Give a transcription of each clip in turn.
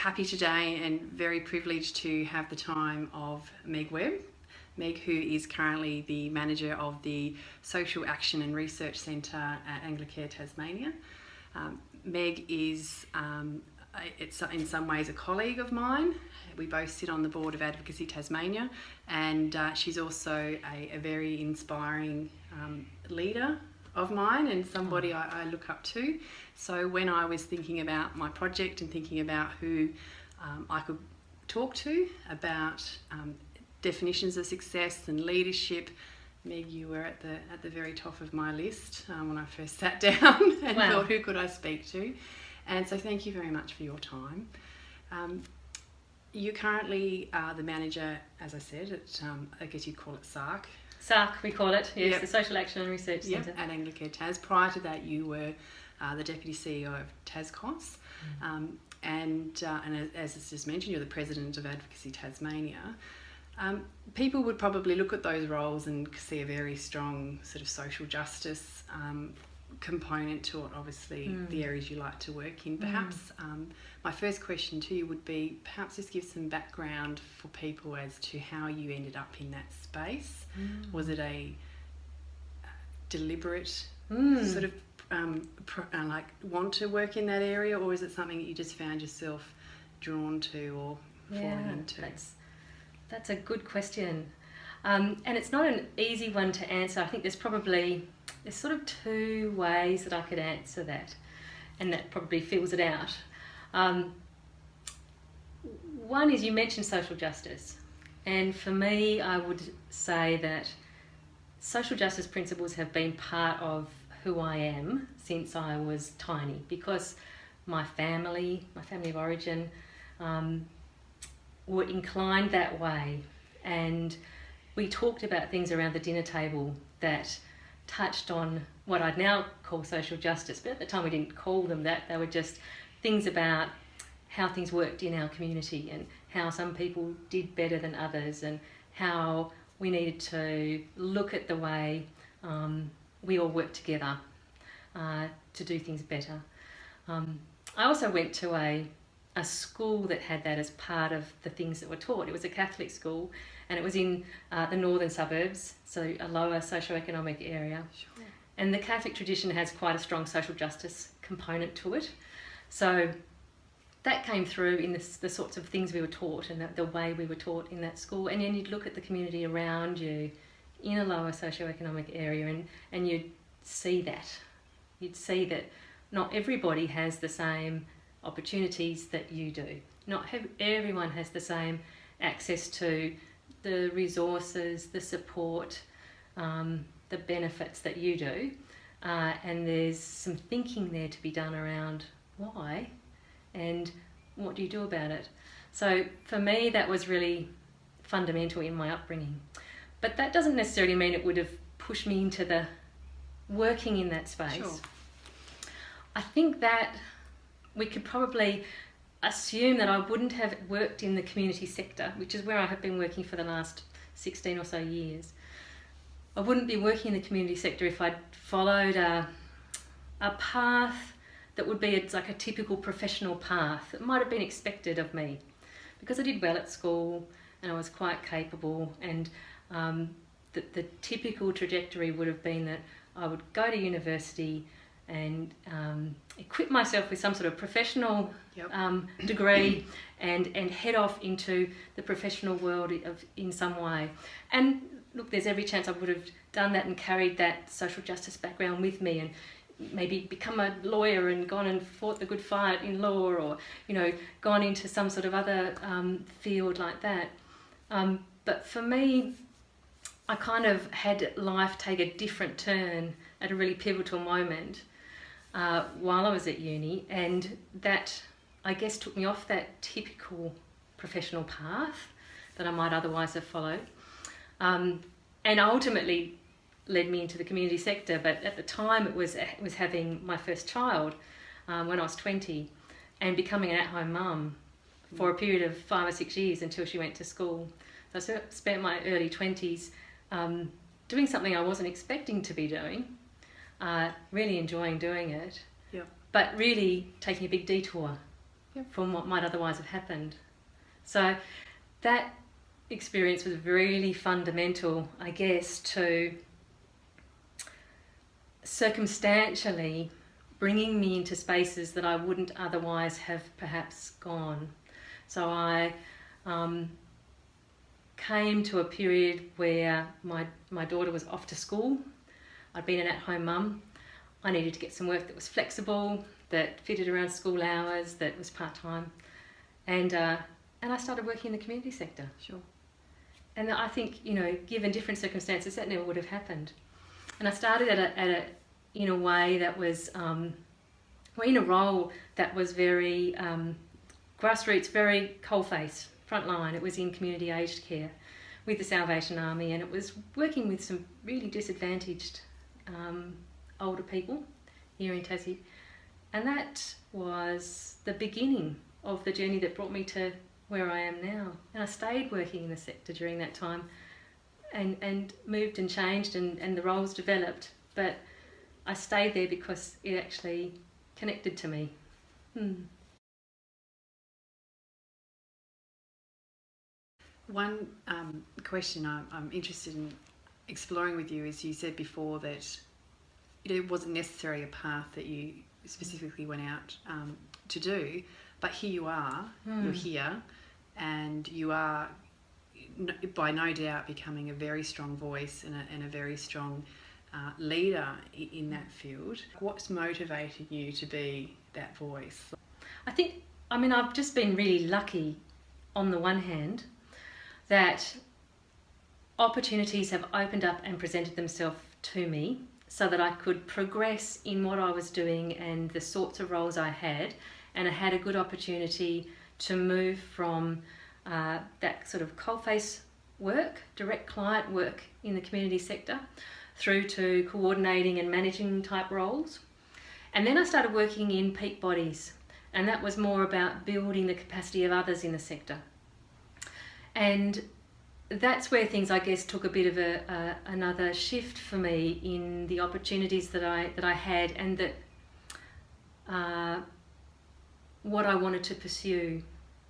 happy today and very privileged to have the time of Meg Webb. Meg, who is currently the manager of the Social Action and Research Centre at Anglicare Tasmania. Meg is it's in some ways a colleague of mine. We both sit on the board of Advocacy Tasmania, and she's also a very inspiring leader of mine and somebody I look up to. So when I was thinking about my project and thinking about who I could talk to about definitions of success and leadership, Meg, you were at the very top of my list when I first sat down and thought, who could I speak to? And so thank you very much for your time. You currently are the manager, as I said, at I guess you'd call it SARC. SARC, we call it, yes, the Social Action and Research Centre. At Anglicare Tas. Prior to that, you were the Deputy CEO of TASCOS. And as it's just mentioned, you're the President of Advocacy Tasmania. People would probably look at those roles and see a very strong sort of social justice component to it, obviously the areas you like to work in. Perhaps my first question to you would be, perhaps just give some background for people as to how you ended up in that space. Was it a deliberate sort of like want to work in that area, or is it something that you just found yourself drawn to or falling into? That's a good question, and it's not an easy one to answer. I think there's sort of two ways that I could answer that, and that probably fills it out. One is, you mentioned social justice, and for me I would say that social justice principles have been part of who I am since I was tiny, because my family of origin were inclined that way, and we talked about things around the dinner table that touched on what I'd now call social justice, but at the time we didn't call them that. They were just things about how things worked in our community and how some people did better than others, and how we needed to look at the way we all work together to do things better. I also went to a school that had that as part of the things that were taught. It was a Catholic school, and it was in the northern suburbs, so a lower socioeconomic area. Sure. And the Catholic tradition has quite a strong social justice component to it. So that came through in the sorts of things we were taught and the way we were taught in that school. And then you'd look at the community around you in a lower socioeconomic area, and you'd see that. You'd see that not everybody has the same opportunities that you do. Not everyone has the same access to the resources, the support, the benefits that you do. And there's some thinking there to be done around why and what do you do about it. So for me, that was really fundamental in my upbringing. But that doesn't necessarily mean it would have pushed me into the working in that space. Sure. I think that we could probably assume that I wouldn't have worked in the community sector, which is where I have been working for the last 16 or so years. I wouldn't be working in the community sector if I'd followed a path that would be like a typical professional path that might have been expected of me, because I did well at school and I was quite capable, and the typical trajectory would have been that I would go to university and equip myself with some sort of professional degree and head off into the professional world in some way. And look, there's every chance I would have done that and carried that social justice background with me, and maybe become a lawyer and gone and fought the good fight in law, or gone into some sort of other field like that. But for me, I kind of had life take a different turn at a really pivotal moment while I was at uni, and that, I guess, took me off that typical professional path that I might otherwise have followed, and ultimately led me into the community sector. But at the time it was having my first child when I was 20, and becoming an at-home mum for a period of 5 or 6 years until she went to school. So I spent my early 20s doing something I wasn't expecting to be doing, really enjoying doing it, but really taking a big detour from what might otherwise have happened. So that experience was really fundamental, I guess, to circumstantially bringing me into spaces that I wouldn't otherwise have perhaps gone. So I came to a period where my daughter was off to school. I'd been an at-home mum. I needed to get some work that was flexible, that fitted around school hours, that was part-time. And I started working in the community sector. Sure. And I think, given different circumstances, that never would have happened. And I started in a way that was, in a role that was very grassroots, very coalface, frontline. It was in community aged care with the Salvation Army, and it was working with some really disadvantaged older people here in Tassie. And that was the beginning of the journey that brought me to where I am now. And I stayed working in the sector during that time and moved and changed and the roles developed. But I stayed there because it actually connected to me. One question I'm interested in exploring with you is, you said before that it wasn't necessarily a path that you specifically went out to do, but here you are, you're here, and you are by no doubt becoming a very strong voice and a very strong leader in that field. What's motivated you to be that voice? I've just been really lucky on the one hand that opportunities have opened up and presented themselves to me so that I could progress in what I was doing and the sorts of roles I had, and I had a good opportunity to move from that sort of coalface work, direct client work in the community sector, through to coordinating and managing type roles. And then I started working in peak bodies, and that was more about building the capacity of others in the sector. And that's where things, I guess, took a bit of another shift for me in the opportunities that I had, and that what I wanted to pursue,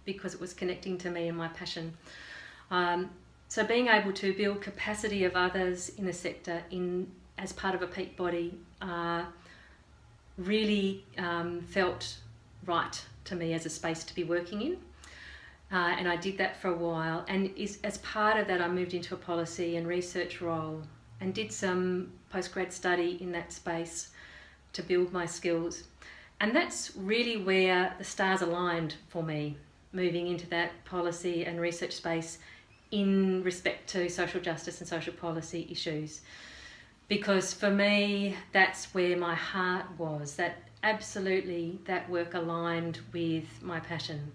because it was connecting to me and my passion. So being able to build capacity of others in the sector as part of a peak body really felt right to me as a space to be working in. And I did that for a while, and as part of that I moved into a policy and research role and did some postgrad study in that space to build my skills. And that's really where the stars aligned for me, moving into that policy and research space in respect to social justice and social policy issues. Because for me, that's where my heart was, that absolutely that work aligned with my passion.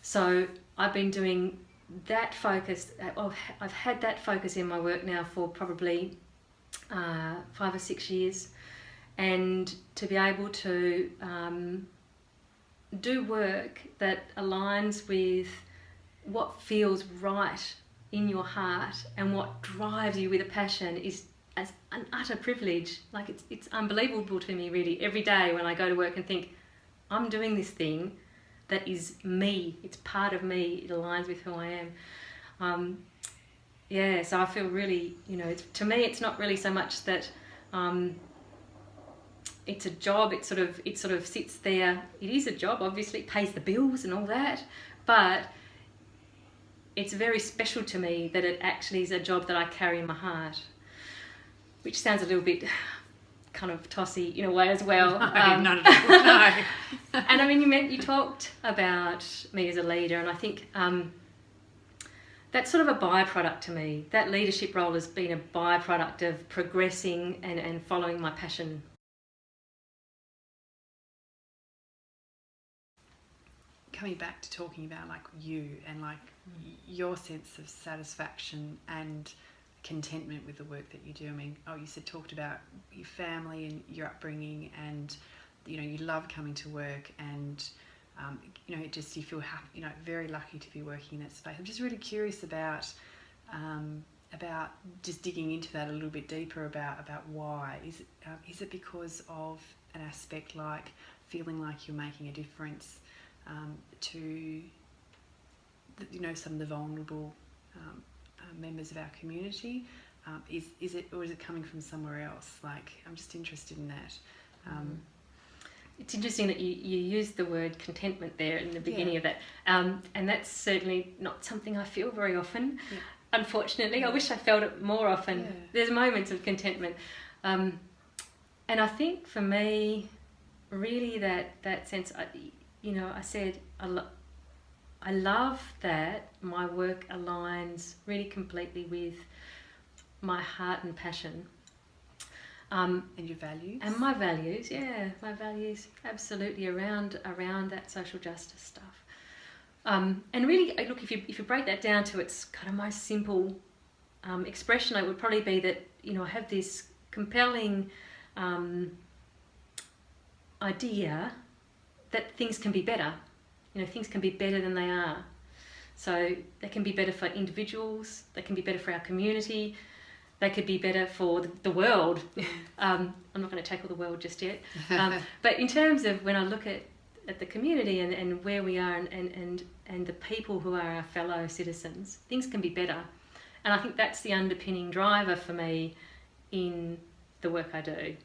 So I've been doing that focus, I've had that focus in my work now for probably 5 or 6 years, and to be able to do work that aligns with what feels right in your heart and what drives you with a passion is as an utter privilege. Like it's unbelievable to me really every day when I go to work and think, I'm doing this thing that is me, it's part of me, it aligns with who I am. So I feel really, to me it's not really so much that it's a job, it sort of sits there. It is a job, obviously, it pays the bills and all that, but it's very special to me that it actually is a job that I carry in my heart, which sounds a little bit kind of tossy in a way as well. No, not at all, no. And you talked about me as a leader, and I think that's sort of a byproduct to me. That leadership role has been a byproduct of progressing and following my passion. Coming back to talking about you and your sense of satisfaction and contentment with the work that you do. You talked about your family and your upbringing, and you love coming to work, and you feel happy, very lucky to be working in that space. I'm just really curious about just digging into that a little bit deeper about why. Is it because of an aspect like feeling like you're making a difference to some of the vulnerable members of our community? Is it coming from somewhere else? Like, I'm just interested in that. It's interesting that you used the word contentment there in the beginning of that, and that's certainly not something I feel very often. Yeah. Unfortunately, I wish I felt it more often. Yeah. There's moments of contentment, and I think for me, really that sense. I said I love that my work aligns really completely with my heart and passion. And your values? And my values, my values absolutely around that social justice stuff. And really, look, if you break that down to its kind of most simple expression, it would probably be that, I have this compelling idea that things can be better. Things can be better than they are. So they can be better for individuals, they can be better for our community, they could be better for the world. I'm not going to tackle the world just yet. But in terms of when I look at the community and where we are and the people who are our fellow citizens, things can be better. And I think that's the underpinning driver for me in the work I do.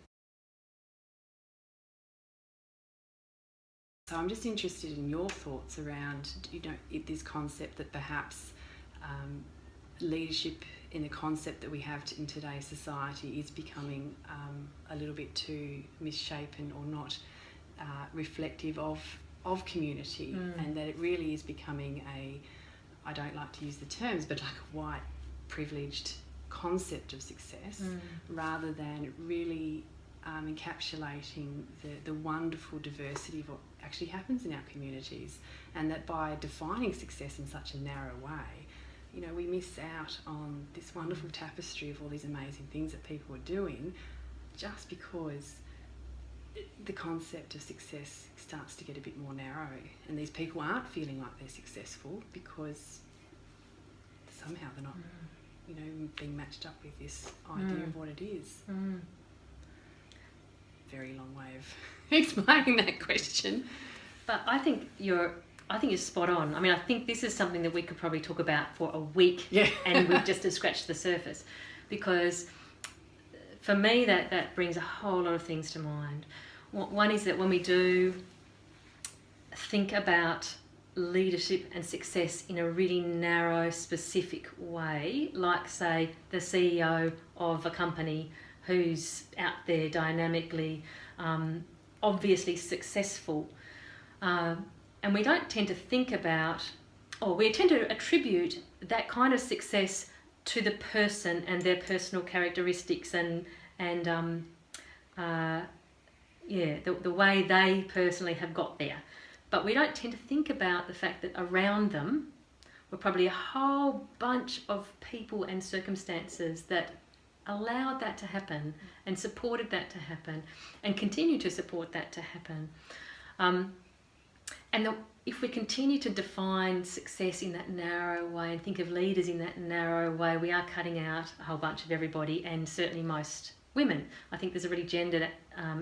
So I'm just interested in your thoughts around, this concept that perhaps leadership in the concept that we have in today's society is becoming a little bit too misshapen or not reflective of community, and that it really is becoming I don't like to use the terms, but like a white privileged concept of success, rather than really encapsulating the wonderful diversity of what actually happens in our communities, and that by defining success in such a narrow way, we miss out on this wonderful tapestry of all these amazing things that people are doing, just because the concept of success starts to get a bit more narrow, and these people aren't feeling like they're successful because somehow they're not, being matched up with this idea of what it is. Very long way of explaining that question. But I think you're spot on. I mean, I think this is something that we could probably talk about for a week, and we've just scratched the surface, because for me that brings a whole lot of things to mind. One is that when we do think about leadership and success in a really narrow, specific way, like, say, the CEO of a company who's out there dynamically, obviously successful, and we don't tend to think about, or we tend to attribute that kind of success to the person and their personal characteristics and the way they personally have got there. But we don't tend to think about the fact that around them were probably a whole bunch of people and circumstances that allowed that to happen and supported that to happen and continue to support that to happen. If we continue to define success in that narrow way and think of leaders in that narrow way, we are cutting out a whole bunch of everybody, and certainly most women. I think there's a really gendered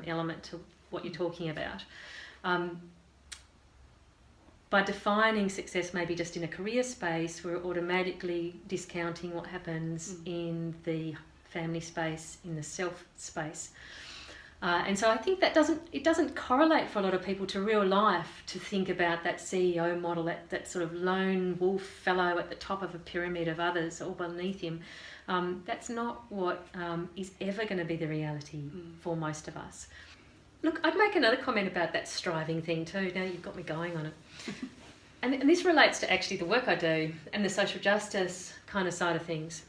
element to what you're talking about. By defining success maybe just in a career space, we're automatically discounting what happens in the family space, in the self space. And so I think that doesn't correlate for a lot of people to real life, to think about that CEO model, that sort of lone wolf fellow at the top of a pyramid of others all beneath him. That's not what is ever going to be the reality for most of us. Look, I'd make another comment about that striving thing too. Now you've got me going on it. And this relates to actually the work I do and the social justice kind of side of things.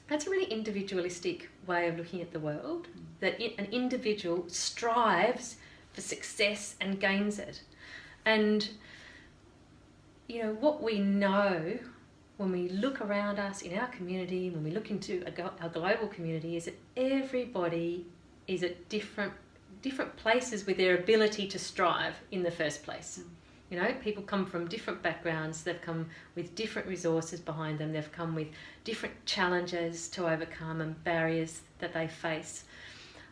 That's a really individualistic way of looking at the world, that an individual strives for success and gains it. And, what we know when we look around us in our community, when we look into our global community, is that everybody is at different places with their ability to strive in the first place. People come from different backgrounds, they've come with different resources behind them, they've come with different challenges to overcome and barriers that they face.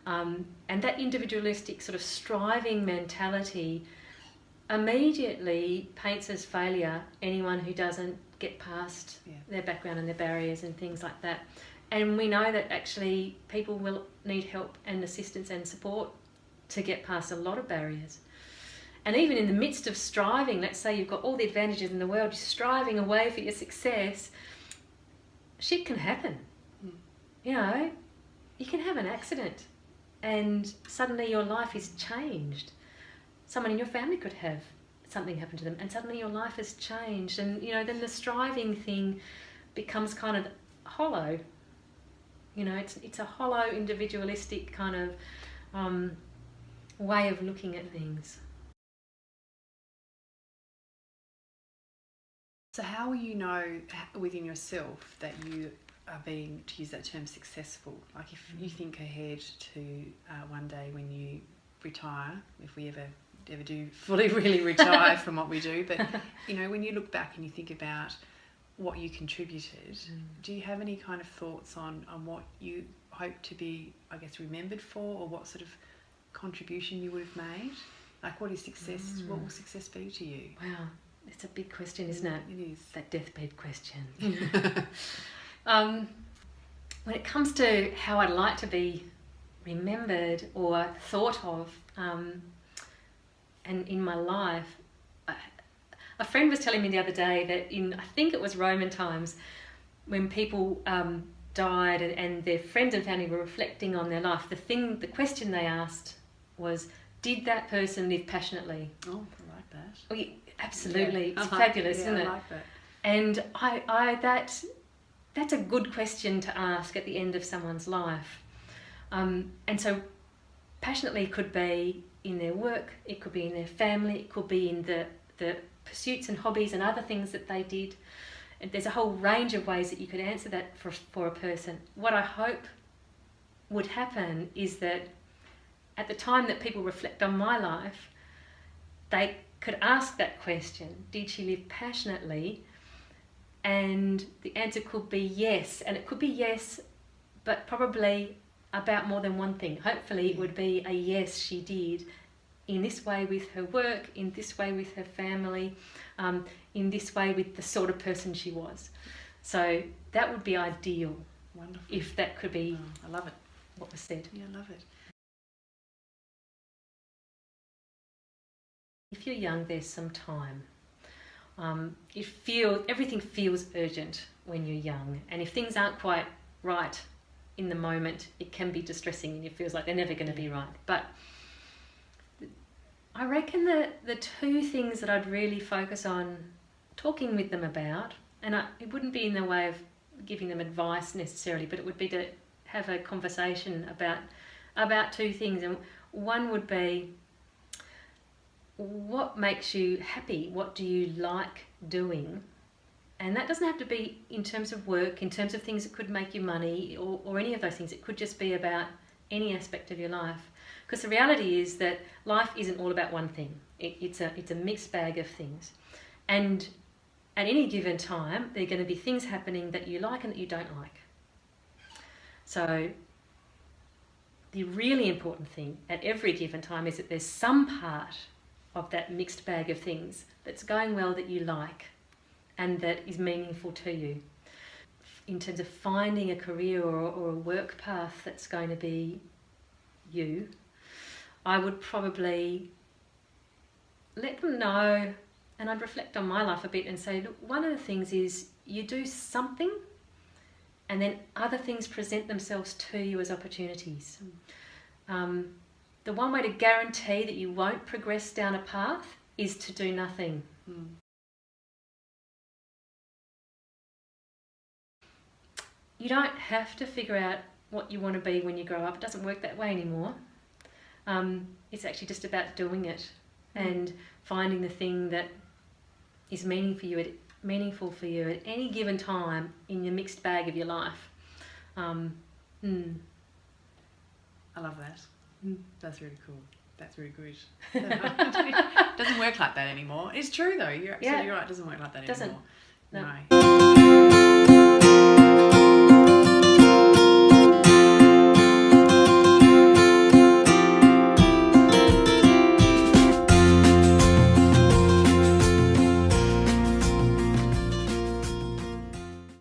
And that individualistic sort of striving mentality immediately paints as failure anyone who doesn't get past their background and their barriers and things like that. And we know that actually people will need help and assistance and support to get past a lot of barriers. And even in the midst of striving, let's say you've got all the advantages in the world, you're striving away for your success, shit can happen. You know, you can have an accident and suddenly your life is changed. Someone in your family could have something happen to them and suddenly your life has changed. And, you know, then the striving thing becomes kind of hollow. You know, it's a hollow, individualistic kind of way of looking at things. So how will you know within yourself that you are being, to use that term, successful? Like if you think ahead to one day when you retire, if we ever do fully really retire from what we do, but you know, when you look back and you think about what you contributed, do you have any kind of thoughts on what you hope to be, I guess, remembered for, or what sort of contribution you would have made? Like what is success? What will success be to you? Wow, it's a big question, isn't it? It is. That deathbed question. When it comes to how I'd like to be remembered or thought of, and in my life, a friend was telling me the other day that in, I think it was Roman times, when people died and their friends and family were reflecting on their life, the question they asked was, did that person live passionately? Oh, I like that. Oh, yeah, absolutely. Yeah, it's fabulous, yeah, isn't it? I like that. And that's a good question to ask at the end of someone's life. And so passionately could be in their work, it could be in their family, it could be in the pursuits and hobbies and other things that they did. And there's a whole range of ways that you could answer that for a person. What I hope would happen is that at the time that people reflect on my life, they could ask that question, did she live passionately? And the answer could be yes. And it could be yes, but probably about more than one thing. Hopefully it would be a yes, she did, in this way with her work, in this way with her family, in this way with the sort of person she was. So that would be ideal. Wonderful. If that could be I love it. What was said. Yeah, I love it. If you're young, there's some time. Everything feels urgent when you're young, and if things aren't quite right in the moment, it can be distressing and it feels like they're never going to be right. But I reckon that the two things that I'd really focus on talking with them about, and it wouldn't be in the way of giving them advice necessarily, but it would be to have a conversation about two things. And one would be, what makes you happy? What do you like doing? And that doesn't have to be in terms of work, in terms of things that could make you money or any of those things. It could just be about any aspect of your life. Because the reality is that life isn't all about one thing. It's a mixed bag of things. And at any given time, there are going to be things happening that you like and that you don't like. So the really important thing at every given time is that there's some part of that mixed bag of things that's going well, that you like and that is meaningful to you. In terms of finding a career or a work path that's going to be you, I would probably let them know, and I'd reflect on my life a bit and say, look, one of the things is you do something and then other things present themselves to you as opportunities. The one way to guarantee that you won't progress down a path is to do nothing. You don't have to figure out what you want to be when you grow up. It doesn't work that way anymore. It's actually just about doing it and finding the thing that is meaningful for you at any given time in your mixed bag of your life. I love that. That's really cool. That's really good. It doesn't work like that anymore. It's true though. You're absolutely right. It doesn't work like that anymore. No.